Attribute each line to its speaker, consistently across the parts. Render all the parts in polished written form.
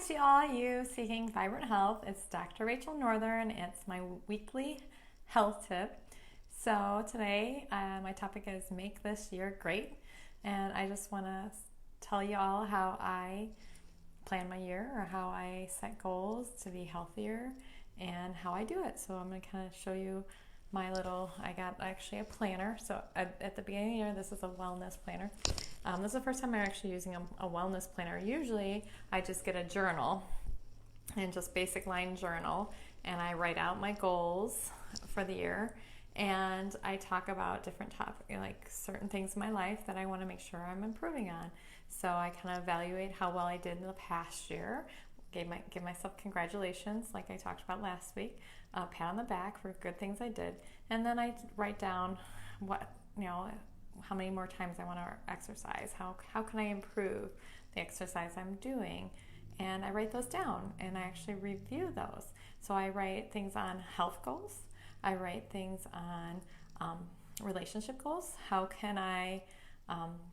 Speaker 1: to all you seeking vibrant health. It's Dr. Rachel Northern. It's my weekly health tip. So today, my topic is Make This Year Great. And I just want to tell you all how I plan my year or how I set goals to be healthier and how I do it. So I'm going to kind of show you I got actually a planner. So at the beginning of the year, this is a wellness planner. This is the first time I'm actually using a wellness planner. Usually I just get a journal and just basic line journal, and I write out my goals for the year, and I talk about different topics, like certain things in my life that I want to make sure I'm improving on. So I kind of evaluate how well I did in the past year, give myself congratulations like I talked about last week, pat on the back for good things I did, and then I write down how many more times I want to exercise, how can I improve the exercise I'm doing, and I write those down and I actually review those. So I write things on health goals, I write things on relationship goals. How can I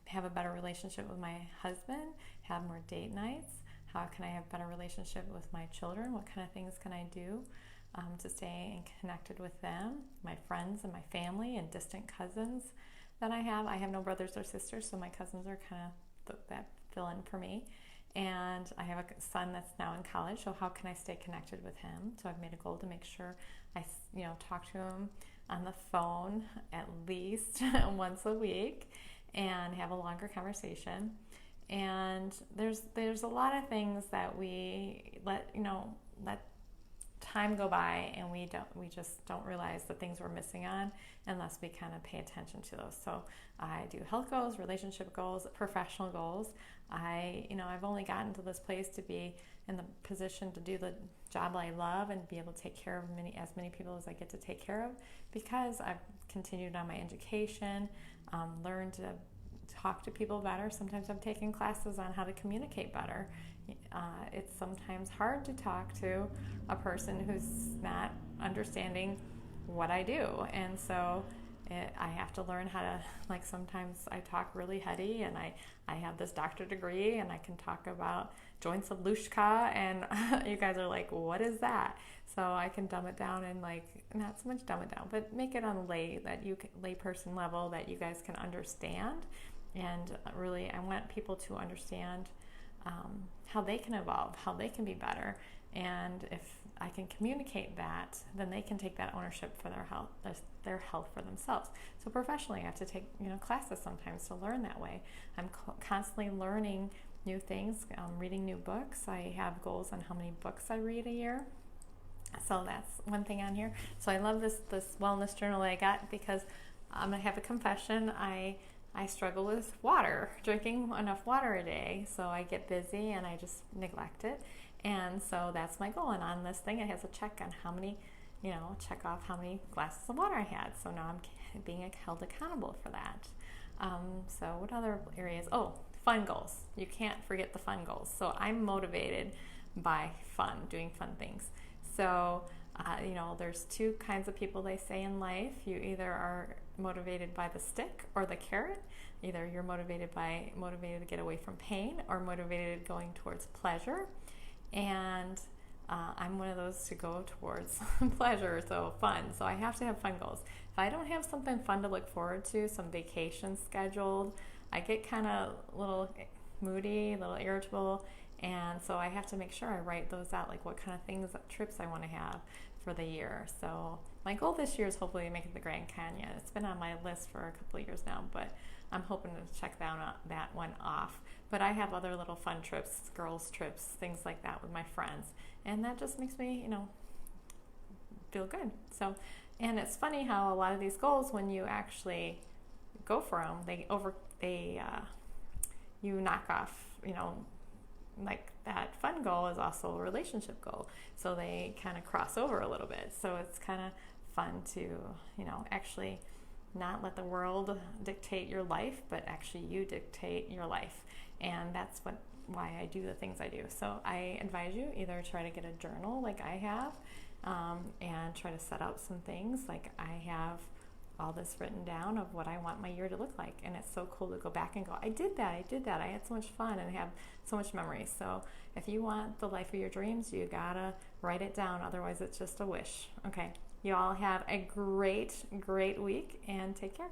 Speaker 1: have a better relationship with my husband, have more date nights? How can I have a better relationship with my children? What kind of things can I do to stay connected with them, my friends and my family and distant cousins that I have? I have no brothers or sisters, so my cousins are kind of that fill in for me. And I have a son that's now in college, so how can I stay connected with him? So I've made a goal to make sure I talk to him on the phone at least once a week and have a longer conversation. And there's a lot of things that we let time go by, and we just don't realize the things we're missing on unless we kind of pay attention to those. So I do health goals, relationship goals, professional goals. I've only gotten to this place to be in the position to do the job I love and be able to take care of as many people as I get to take care of, because I've continued on my education, learned to talk to people better. Sometimes I've taken classes on how to communicate better. It's sometimes hard to talk to a person who's not understanding what I do, and so I have to learn how to, sometimes I talk really heady, and I have this doctorate degree and I can talk about joints of Luschka, and you guys are like, what is that? So I can dumb it down and not so much dumb it down, but make it on a layperson level that you guys can understand. And really, I want people to understand how they can evolve, how they can be better. And if I can communicate that, then they can take that ownership for their health for themselves. So professionally, I have to take classes sometimes to learn that way. I'm constantly learning new things, reading new books. I have goals on how many books I read a year. So that's one thing on here. So I love this wellness journal I got, because I'm going to have a confession. I struggle with drinking enough water a day. So I get busy and I just neglect it. And so that's my goal. And on this thing, it has a check on how many, check off how many glasses of water I had. So now I'm being held accountable for that. So what other areas? Oh, fun goals. You can't forget the fun goals. So I'm motivated by doing fun things. So, there's two kinds of people, they say, in life. You either are motivated by the stick or the carrot. Either you're motivated to get away from pain, or motivated going towards pleasure. And I'm one of those to go towards pleasure, so fun. So I have to have fun goals. If I don't have something fun to look forward to, some vacation scheduled, I get kind of a little moody, a little irritable. And so I have to make sure I write those out, like what kind of trips I want to have for the year. So my goal this year is hopefully to make it the Grand Canyon. It's been on my list for a couple of years now, but I'm hoping to check that one off. But I have other little fun trips, girls' trips, things like that with my friends. And that just makes me, feel good. So, and it's funny how a lot of these goals, when you actually go for them, you knock off, like that fun goal is also a relationship goal. So they kind of cross over a little bit. So it's kind of fun to, actually not let the world dictate your life, but actually you dictate your life. And that's why I do the things I do. So I advise you either try to get a journal like I have, and try to set out some things. Like I have all this written down of what I want my year to look like. And it's so cool to go back and go, I did that. I had so much fun and have so much memories. So if you want the life of your dreams, you gotta write it down. Otherwise, it's just a wish. Okay. You all have a great, great week and take care.